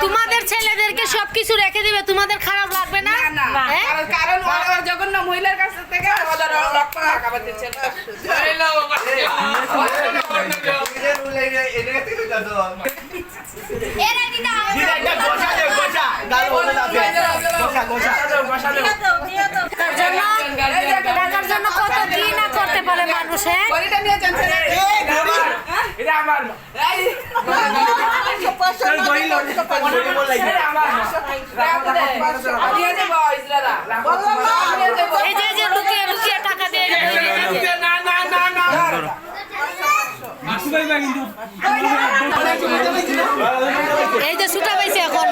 তোমাদের ছেলেদেরকে সবকিছু রেখে দিবে, তোমাদের খারাপ লাগবে না? কারণ জঘন্য মহিলার কাছ থেকে টাকা পাচ্ছে। টাকার জন্য কত কি না করতে পারে মানুষ। এই যে লুকিয়ে লুকিয়ে টাকা দিয়ে এই যে ছুটা পাইছে এখন।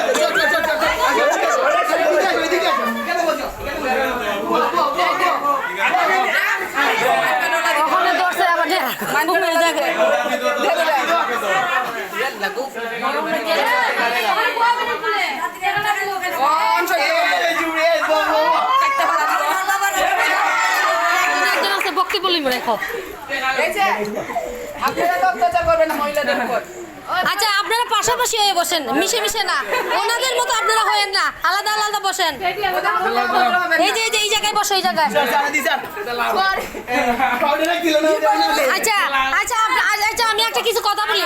ওখানে দর্শে আবার বক্তি বলি মনে খো। আচ্ছা আপনারা পাশাপাশি হয়ে বসেন, মিশে মিশে না, ওনাদের মতো আপনারা হয়েন না, আলাদা আলাদা বসেন। এই যে এই জায়গায় বসো, এই জায়গায়। আচ্ছা আচ্ছা আচ্ছা আমি একটা কিছু কথা বলি।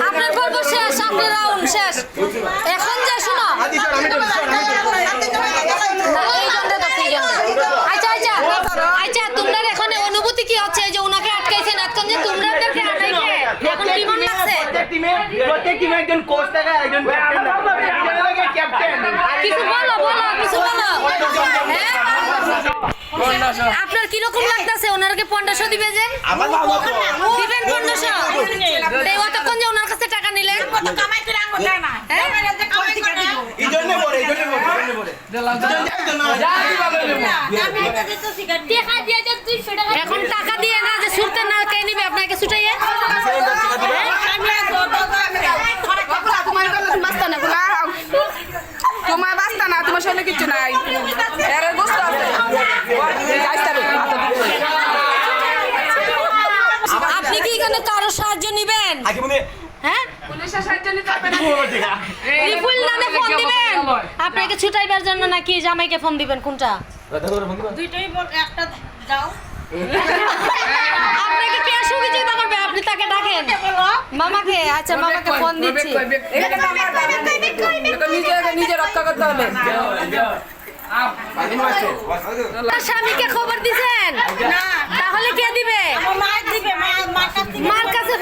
আপনার পর্ব শেষ, আপনার রাউন্ড শেষ। এখন যে শোনো আচ্ছা আচ্ছা আচ্ছা তোমরা এখন অনুভূতি কি হচ্ছে যে ওনাকে আটকাইছেন, এখন যে তোমরা এখন কেমন লাগছে? প্রত্যেক টিমে একজন কোচ থাকে, একজন ক্যাপ্টেন। কিছু বলো বলো কিছু বলো। আপনার কিরকম লাগতেছে? ওনারকে 1500 দিবে যে দিবেন 1500 অতক্ষণ যে ওনার কাছে টাকা নিলেন এখন টাকা দিয়ে না যে ছুটতে না কে নিবে আপনাকে ছুটাইয়ে? তোমার বাস্তা না, তোমার শরীরে কিচ্ছু নাই। আপনি কি এখানে কারো সাহায্য নিবেন? হ্যাঁ পুলিশের সাহায্য নিতে হবে না। রিফুল নামে ফোন দিবেন আপনাকে ছুটাইবার জন্য নাকি জামাইকে ফোন দিবেন? কোনটা? দুইটাই বল, একটা দাও। আপনাকে কে সুবিধা করবে? আপনি তাকে ডাকেন মামাকে। আচ্ছা মামাকে ফোন দিচ্ছি। নিজে রক্ষা করতে হবে। স্বামীকে খবর দিছেন? তাহলে কে দিবে? আমার মা দিবে, মার কাছে মার কাছে